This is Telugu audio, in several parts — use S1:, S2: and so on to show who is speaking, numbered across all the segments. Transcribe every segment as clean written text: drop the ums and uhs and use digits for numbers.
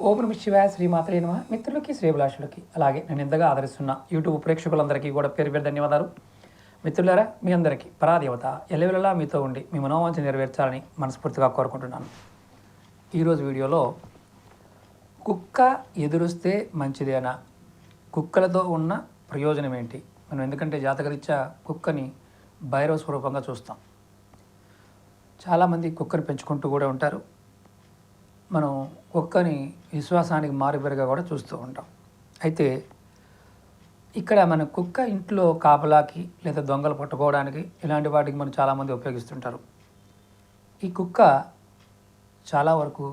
S1: ఓం నమః శివాయ శ్రీమాతలే నమః. మిత్రులకి శ్రేభిలాషులకి అలాగే నేను ఎంతగా ఆదరిస్తున్న యూట్యూబ్ ప్రేక్షకులందరికీ కూడా పేరు పేరు ధన్యవాదాలు. మిత్రులారా, మీ అందరికీ పరాదేవత ఎల్లవేళలా మీతో ఉండి మీ మనోవాంఛ నెరవేర్చాలని మనస్ఫూర్తిగా కోరుకుంటున్నాను. ఈరోజు వీడియోలో కుక్క ఎదురొస్తే మంచిదేనా, కుక్కలతో ఉన్న ప్రయోజనం ఏంటి, మనం ఎందుకంటే జాతకరీత్యా కుక్కని భైరవ స్వరూపంగా చూస్తాం. చాలామంది కుక్కని పెంచుకుంటూ కూడా ఉంటారు. మనం కుక్కని విశ్వాసానికి మారుపేరుగా కూడా చూస్తూ ఉంటాం. అయితే ఇక్కడ మన కుక్క ఇంట్లో కాపలాకి లేదా దొంగలు పట్టుకోవడానికి ఇలాంటి వాటికి మనం చాలామంది ఉపయోగిస్తుంటారు. ఈ కుక్క చాలా వరకు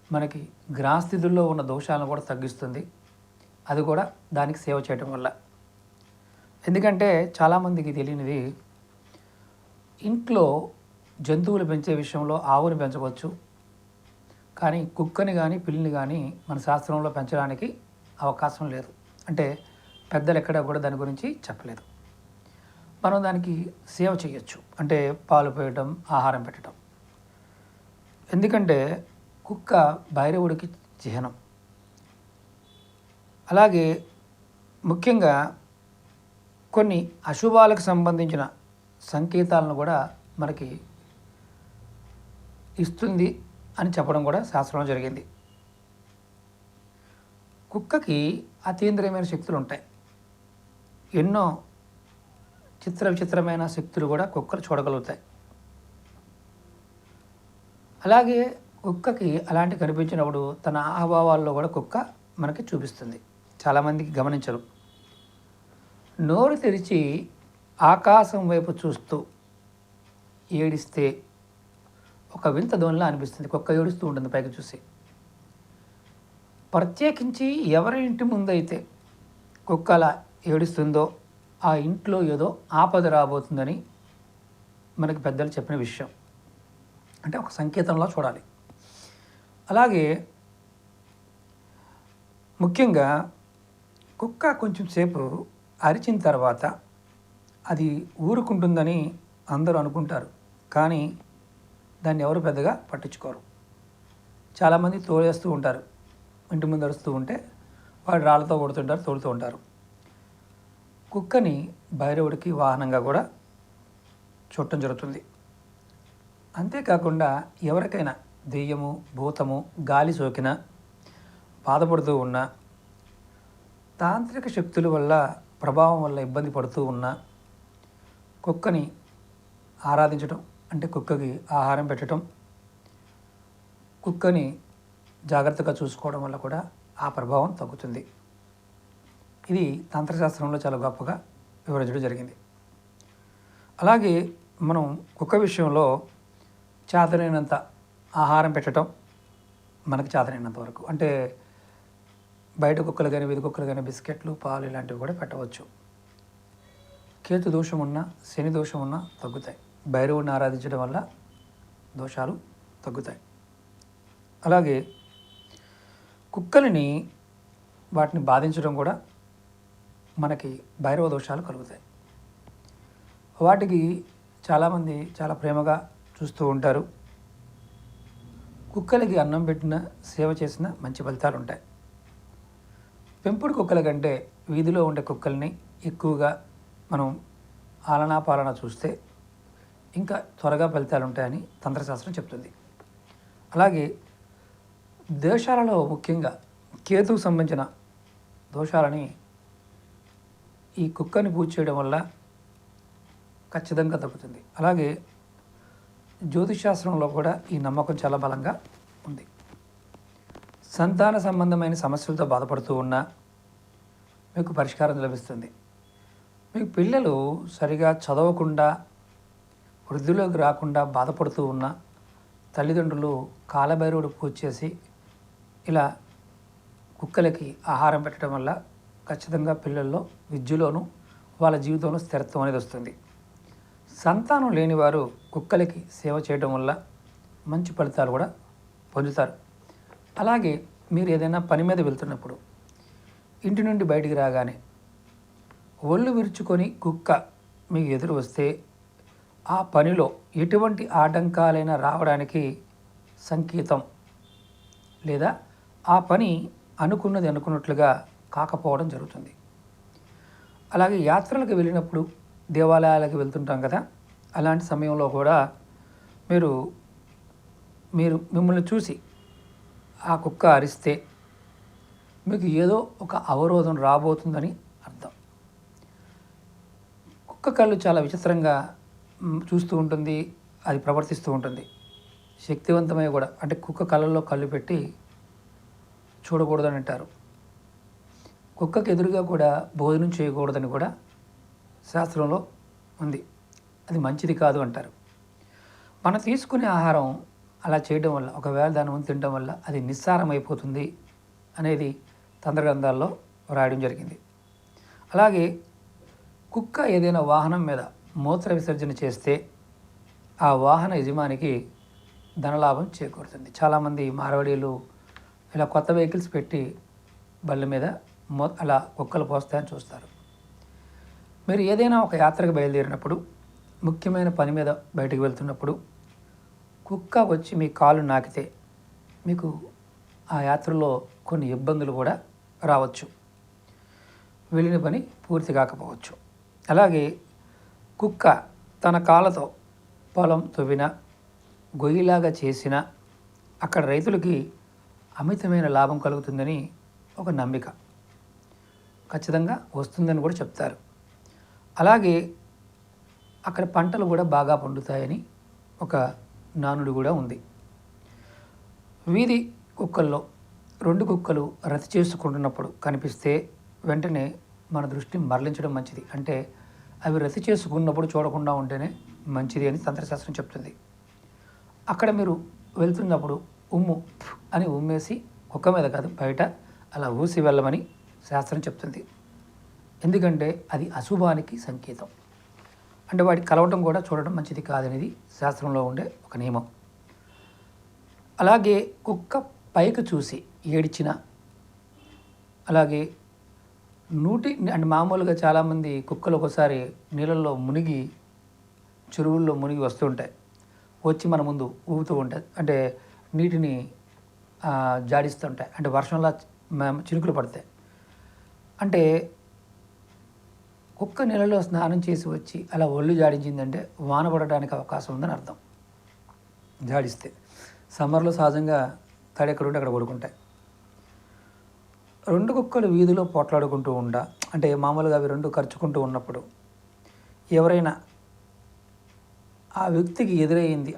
S1: మనకి గ్రహస్థితుల్లో ఉన్న దోషాలను కూడా తగ్గిస్తుంది. అది కూడా దానికి సేవ చేయడం వల్ల. ఎందుకంటే చాలామందికి తెలియనిది, ఇంట్లో జంతువులు పెంచే విషయంలో ఆవుని పెంచవచ్చు, కానీ కుక్కని కానీ పిల్లిని కానీ మన శాస్త్రంలో పెంచడానికి అవకాశం లేదు. అంటే పెద్దలు ఎక్కడా కూడా దాని గురించి చెప్పలేదు. మనం దానికి సేవ చేయొచ్చు, అంటే పాలు పోయటం, ఆహారం పెట్టడం. ఎందుకంటే కుక్క భైరవుడికి చిహ్నం. అలాగే ముఖ్యంగా కొన్ని అశుభాలకు సంబంధించిన సంకేతాలను కూడా మనకి ఇస్తుంది అని చెప్పడం కూడా శాస్త్రంలో జరిగింది. కుక్కకి అతీంద్రియమైన శక్తులు ఉంటాయి. ఎన్నో విచిత్రమైన శక్తులు కూడా కుక్కలు చూడగలుగుతాయి. అలాగే కుక్కకి అలాంటి కనిపించినప్పుడు తన ఆహావాల్లో కూడా కుక్క మనకి చూపిస్తుంది. చాలామందికి గమనించరు. నోరు తెరిచి ఆకాశం వైపు చూస్తూ ఏడిస్తే ఒక వింత ధ్వనిలా అనిపిస్తుంది. కుక్క ఏడుస్తూ ఉంటుంది పైకి చూసి. ప్రత్యేకించి ఎవరి ఇంటి ముందైతే కుక్క అలా ఏడుస్తుందో ఆ ఇంట్లో ఏదో ఆపద రాబోతుందని మనకి పెద్దలు చెప్పిన విషయం. అంటే ఒక సంకేతంలో చూడాలి. అలాగే ముఖ్యంగా కుక్క కొంచెం సేపు అరిచిన తర్వాత అది ఊరుకుంటుందని అందరూ అనుకుంటారు, కానీ దాన్ని ఎవరు పెద్దగా పట్టించుకోరు. చాలామంది తోలేస్తూ ఉంటారు. ఇంటి ముందు అరుస్తూ ఉంటే వాడు రాళ్ళతో కొడుతుంటారు, తోలుతూ ఉంటారు. కుక్కని భైరవుడికి వాహనంగా కూడా చూడటం జరుగుతుంది. అంతేకాకుండా ఎవరికైనా దెయ్యము, భూతము, గాలి సోకినా, బాధపడుతూ ఉన్నా, తాంత్రిక శక్తుల వల్ల ప్రభావం వల్ల ఇబ్బంది పడుతూ ఉన్నా కుక్కని ఆరాధించడం, అంటే కుక్కకి ఆహారం పెట్టడం, కుక్కని జాగ్రత్తగా చూసుకోవడం వల్ల కూడా ఆ ప్రభావం తగ్గుతుంది. ఇది తంత్రశాస్త్రంలో చాలా గొప్పగా వివరించడం జరిగింది. అలాగే మనం కుక్క విషయంలో చేతనైనంత ఆహారం పెట్టడం, మనకి చేతనైనంత వరకు. అంటే బయట కుక్కలు కానీ వీధి కుక్కలు కానీ బిస్కెట్లు, పాలు ఇలాంటివి కూడా పెట్టవచ్చు. కేతు దోషం ఉన్నా, శని దోషం ఉన్నా తగ్గుతాయి. భైరవుడిని ఆరాధించడం వల్ల దోషాలు తగ్గుతాయి. అలాగే కుక్కలని వాటిని బాధించడం కూడా మనకి భైరవ దోషాలు కలుగుతాయి. వాటికి చాలామంది చాలా ప్రేమగా చూస్తూ ఉంటారు. కుక్కలకి అన్నం పెట్టిన, సేవ చేసిన మంచి ఫలితాలు ఉంటాయి. పెంపుడు కుక్కల కంటే వీధిలో ఉండే కుక్కల్ని ఎక్కువగా మనం ఆలనా పాలన చూస్తే ఇంకా త్వరగా ఫలితాలు ఉంటాయని తంత్రశాస్త్రం చెప్తుంది. అలాగే దోషాలలో ముఖ్యంగా కేతుకు సంబంధించిన దోషాలని ఈ కుక్కని పూజ చేయడం వల్ల ఖచ్చితంగా తగ్గుతుంది. అలాగే జ్యోతిషాస్త్రంలో కూడా ఈ నమ్మకం చాలా బలంగా ఉంది. సంతాన సంబంధమైన సమస్యలతో బాధపడుతూ ఉన్నా మీకు పరిష్కారం లభిస్తుంది. మీకు పిల్లలు సరిగా చదవకుండా, వృద్ధిలోకి రాకుండా బాధపడుతూ ఉన్న తల్లిదండ్రులు కాలభైరవుడు పూజ చేసి ఇలా కుక్కలకి ఆహారం పెట్టడం వల్ల ఖచ్చితంగా పిల్లల్లో విద్యలోనూ వాళ్ళ జీవితంలో స్థిరత్వం అనేది వస్తుంది. సంతానం లేనివారు కుక్కలకి సేవ చేయడం వల్ల మంచి ఫలితాలు కూడా పొందుతారు. అలాగే మీరు ఏదైనా పని మీద వెళ్తున్నప్పుడు ఇంటి నుండి బయటికి రాగానే ఒళ్ళు విరుచుకొని కుక్క మీకు ఎదురు వస్తే ఆ పనిలో ఎటువంటి ఆటంకాలైనా రావడానికి సంకేతం లేదా ఆ పని అనుకున్నది అనుకున్నట్లుగా కాకపోవడం జరుగుతుంది. అలాగే యాత్రలకు వెళ్ళినప్పుడు దేవాలయాలకు వెళ్తుంటాం కదా, అలాంటి సమయంలో కూడా మీరు మీరు మిమ్మల్ని చూసి ఆ కుక్క అరిస్తే మీకు ఏదో ఒక అవరోధం రాబోతుందని అర్థం. కుక్క కళ్ళు చాలా విచిత్రంగా చూస్తూ ఉంటుంది, అది ప్రవర్తిస్తూ ఉంటుంది. శక్తివంతమై కూడా, అంటే కుక్క కళ్ళల్లో కళ్ళు పెట్టి చూడకూడదని అంటారు. కుక్కకు ఎదురుగా కూడా భోజనం చేయకూడదని కూడా శాస్త్రంలో ఉంది. అది మంచిది కాదు అంటారు. మనం తీసుకునే ఆహారం అలా చేయడం వల్ల, ఒకవేళ దాని ముందు తినడం వల్ల అది నిస్సారం అయిపోతుంది అనేది తంత్రగ్రంథాల్లో రాయడం జరిగింది. అలాగే కుక్క ఏదైనా వాహనం మీద మూత్ర విసర్జన చేస్తే ఆ వాహన యజమానికి ధనలాభం చేకూరుతుంది. చాలామంది మార్వాడీలు ఇలా కొత్త వెహికల్స్ పెట్టి బళ్ళ మీద అలా కుక్కలు పోస్తాయని చూస్తారు. మీరు ఏదైనా ఒక యాత్రకు బయలుదేరినప్పుడు, ముఖ్యమైన పని మీద బయటకు వెళ్తున్నప్పుడు కుక్క వచ్చి మీ కాలు నాకితే మీకు ఆ యాత్రలో కొన్ని ఇబ్బందులు కూడా రావచ్చు, వెళ్ళిన పని పూర్తి కాకపోవచ్చు. అలాగే కుక్క తన కాళ్ళతో పొలం తవ్విన, గొయ్యిలాగా చేసిన అక్కడ రైతులకి అమితమైన లాభం కలుగుతుందని ఒక నమ్మిక, ఖచ్చితంగా వస్తుందని కూడా చెప్తారు. అలాగే అక్కడ పంటలు కూడా బాగా పండుతాయని ఒక నానుడి కూడా ఉంది. వీధి కుక్కల్లో 2 కుక్కలు రతి చేసుకుంటున్నప్పుడు కనిపిస్తే వెంటనే మన దృష్టి మరలించడం మంచిది. అంటే అవి రతి చేసుకున్నప్పుడు చూడకుండా ఉంటేనే మంచిది అని తంత్రశాస్త్రం చెప్తుంది. అక్కడ మీరు వెళ్తున్నప్పుడు ఉమ్ము అని ఉమ్మేసి, కుక్క మీద కాదు బయట అలా ఊసి వెళ్ళమని శాస్త్రం చెప్తుంది. ఎందుకంటే అది అశుభానికి సంకేతం. అంటే వాటికి కలవటం కూడా చూడటం మంచిది కాదనేది శాస్త్రంలో ఉండే ఒక నియమం. అలాగే కుక్క పైకి చూసి ఏడిచిన, అలాగే అంటే మామూలుగా చాలామంది కుక్కలు ఒకసారి నీళ్ళల్లో మునిగి, చెరువుల్లో మునిగి వస్తుంటాయి, వచ్చి మన ముందు ఊగుతూ ఉంటాయి, అంటే నీటిని జాడిస్తుంటాయి, అంటే వర్షంలో చినుకులు పడతాయి. అంటే కుక్క నీళ్ళలో స్నానం చేసి వచ్చి అలా ఒళ్ళు జాడించిందంటే వాన పడడానికి అవకాశం ఉందని అర్థం. జాడిస్తే సమ్మర్లో సహజంగా తడి ఎక్కడ ఉంటే అక్కడ పడుకుంటాయి. 2 కుక్కలు వీధిలో పోట్లాడుకుంటూ అంటే మామూలుగా అవి 2 ఖర్చుకుంటూ ఉన్నప్పుడు ఎవరైనా ఆ వ్యక్తికి ఎదురయ్యింది,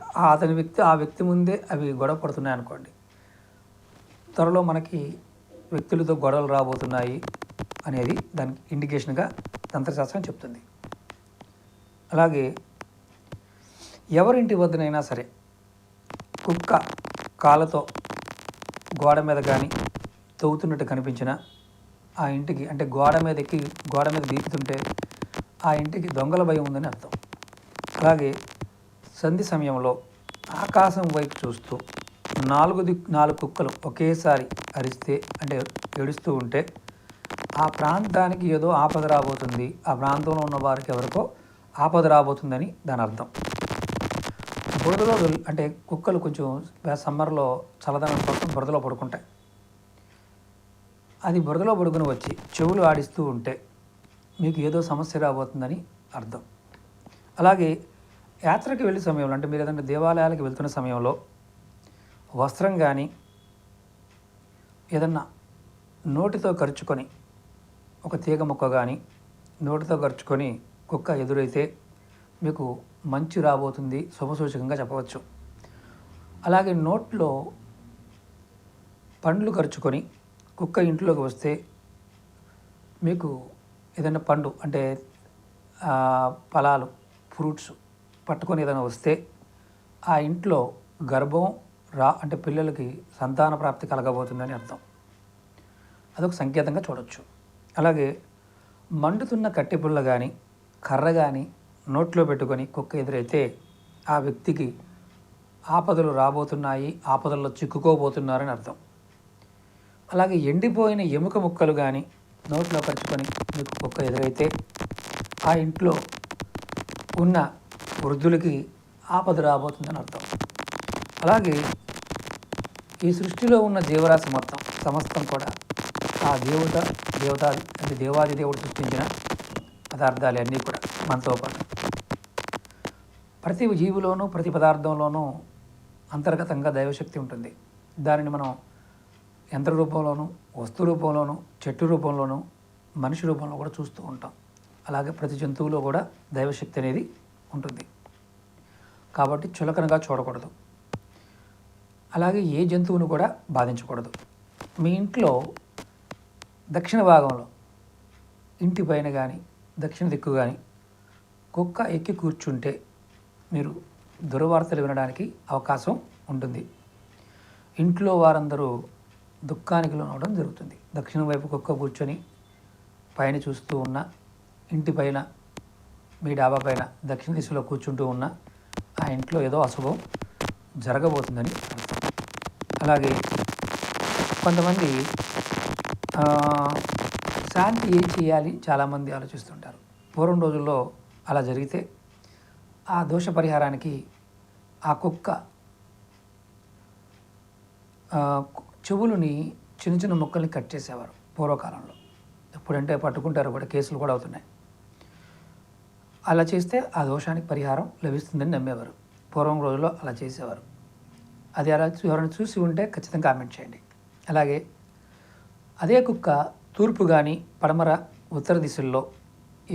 S1: ఆ వ్యక్తి ముందే అవి గొడవ పడుతున్నాయి అనుకోండి, త్వరలో మనకి వ్యక్తులతో గొడవలు రాబోతున్నాయి అనేది దానికి ఇండికేషన్గా తంత్రశాస్త్రం చెప్తుంది. అలాగే ఎవరింటి వద్దనైనా సరే కుక్క కాళ్ళతో గోడ మీద కానీ తవ్వుతున్నట్టు కనిపించిన ఆ ఇంటికి, అంటే గోడ మీద బీకుతుంటే ఆ ఇంటికి దొంగల భయం ఉందని అర్థం. అలాగే సంధి సమయంలో ఆకాశం వైపు చూస్తూ 4 కుక్కలు ఒకేసారి అరిస్తే, అంటే ఏడుస్తూ ఉంటే ఆ ప్రాంతానికి ఏదో ఆపద రాబోతుంది, ఆ ప్రాంతంలో ఉన్న వారికి ఎవరికో ఆపద రాబోతుందని దాని అర్థం. బురదలో అంటే కుక్కలు కొంచెం సమ్మర్లో చల్లదనం కోసం బురదలో పడుకుంటాయి. అది బురదలో పడుకుని వచ్చి చెవులు ఆడిస్తూ ఉంటే మీకు ఏదో సమస్య రాబోతుందని అర్థం. అలాగే యాత్రకు వెళ్ళే సమయంలో, అంటే మీరు ఏదైనా దేవాలయాలకు వెళ్తున్న సమయంలో వస్త్రం కానీ ఏదన్నా నోటితో ఖర్చుకొని, ఒక తీగ ముక్క కానీ నోటితో ఖర్చుకొని కుక్క ఎదురైతే మీకు మంచి రాబోతుంది, శుభసూచకంగా చెప్పవచ్చు. అలాగే నోట్లో పండ్లు ఖర్చుకొని కుక్క ఇంట్లోకి వస్తే మీకు ఏదైనా పండు, అంటే ఫలాలు, ఫ్రూట్స్ పట్టుకొని ఏదైనా వస్తే ఆ ఇంట్లో గర్భం అంటే పిల్లలకి సంతాన ప్రాప్తి కలగబోతుందని అర్థం. అదొక సంకేతంగా చూడవచ్చు. అలాగే మండుతున్న కట్టెపుల్ల కానీ కర్ర కానీ నోట్లో పెట్టుకొని కుక్క ఎదురైతే ఆ వ్యక్తికి ఆపదలు రాబోతున్నాయి, ఆపదల్లో చిక్కుకోబోతున్నారని అర్థం. అలాగే ఎండిపోయిన ఎముక ముక్కలు కానీ నోట్లో ఖర్చుకొని మీకు కుక్క ఎదురైతే ఆ ఇంట్లో ఉన్న వృద్ధులకి ఆపద రాబోతుందని అర్థం. అలాగే ఈ సృష్టిలో ఉన్న జీవరాశి మొత్తం సమస్తం కూడా ఆ అంటే దేవాది దేవుడు సృష్టించిన పదార్థాలు అన్నీ కూడా మనతో పాటు ప్రతి జీవిలోనూ ప్రతి పదార్థంలోనూ అంతర్గతంగా దైవశక్తి ఉంటుంది. దానిని మనం యంత్ర రూపంలోనూ వస్తు రూపంలోనూ చెట్టు రూపంలోనూ మనిషి రూపంలో కూడా చూస్తూ ఉంటాం. అలాగే ప్రతి జంతువులో కూడా దైవశక్తి అనేది ఉంటుంది. కాబట్టి చులకనగా చూడకూడదు. అలాగే ఏ జంతువును కూడా బాధించకూడదు. మీ ఇంట్లో దక్షిణ భాగంలో ఇంటి పైన కానీ దక్షిణ దిక్కు కానీ కుక్క ఎక్కి కూర్చుంటే మీరు దుర్వార్తలు వినడానికి అవకాశం ఉంటుంది. ఇంట్లో వారందరూ దుఃఖానికి లోనవడం జరుగుతుంది. దక్షిణం వైపు కుక్క కూర్చొని పైన చూస్తూ ఉన్న, ఇంటి పైన మీ డాబా పైన దక్షిణ దిశలో కూర్చుంటూ ఉన్న ఆ ఇంట్లో ఏదో అశుభం జరగబోతుందని అర్థం. అలాగే కొంతమంది శాంతి ఏం చేయాలి చాలామంది ఆలోచిస్తుంటారు. పూర్వం రోజుల్లో అలా జరిగితే ఆ దోష పరిహారానికి ఆ కుక్క చెవులని చిన్న చిన్న ముక్కల్ని కట్ చేసేవారు పూర్వకాలంలో. ఎప్పుడంటే పట్టుకుంటారు కూడా, కేసులు కూడా అవుతున్నాయి. అలా చేస్తే ఆ దోషానికి పరిహారం లభిస్తుందని నమ్మేవారు. పూర్వం రోజుల్లో అలా చేసేవారు. అది అలా ఎవరైనా చూసి ఉంటే ఖచ్చితంగా కామెంట్ చేయండి. అలాగే అదే కుక్క తూర్పు కానీ పడమర ఉత్తర దిశల్లో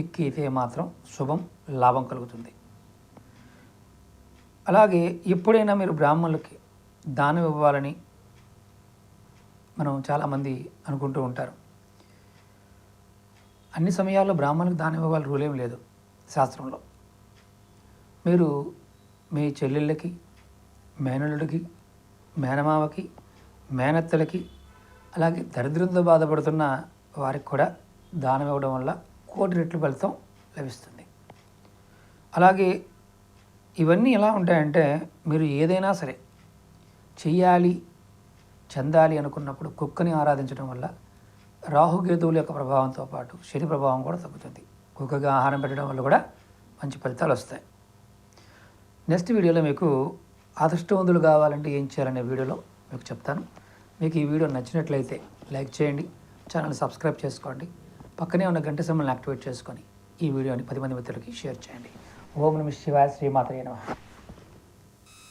S1: ఎక్కితే మాత్రం శుభం లాభం కలుగుతుంది. అలాగే ఎప్పుడైనా మీరు బ్రాహ్మణులకి దానం ఇవ్వాలని మనం చాలామంది అనుకుంటూ ఉంటారు. అన్ని సమయాల్లో బ్రాహ్మణులకు దానం ఇవ్వాలి రూల్ ఏం లేదు శాస్త్రంలో. మీరు మీ చెల్లెళ్ళకి, మేనల్లుడికి, మేనమావకి, మేనత్తలకి, అలాగే దరిద్రంతో బాధపడుతున్న వారికి కూడా దానం ఇవ్వడం వల్ల 1,000,000 రెట్లు ఫలితం లభిస్తుంది. అలాగే ఇవన్నీ ఎలా ఉంటాయంటే, మీరు ఏదైనా సరే చెయ్యాలి, చెందాలి అనుకున్నప్పుడు కుక్కని ఆరాధించడం వల్ల రాహుకేతువుల యొక్క ప్రభావంతో పాటు శని ప్రభావం కూడా తగ్గుతుంది. కుక్కగా ఆహారం పెట్టడం వల్ల కూడా మంచి ఫలితాలు వస్తాయి. నెక్స్ట్ వీడియోలో మీకు అదృష్టవంతులు కావాలంటే ఏం చేయాలనే వీడియోలో మీకు చెప్తాను. మీకు ఈ వీడియో నచ్చినట్లయితే లైక్ చేయండి, ఛానల్ సబ్స్క్రైబ్ చేసుకోండి, పక్కనే ఉన్న గంట సింబల్ని యాక్టివేట్ చేసుకొని ఈ వీడియోని 10 మంది మిత్రులకి షేర్ చేయండి. ఓం నమః శివాయ. శ్రీమాత్రే నమః.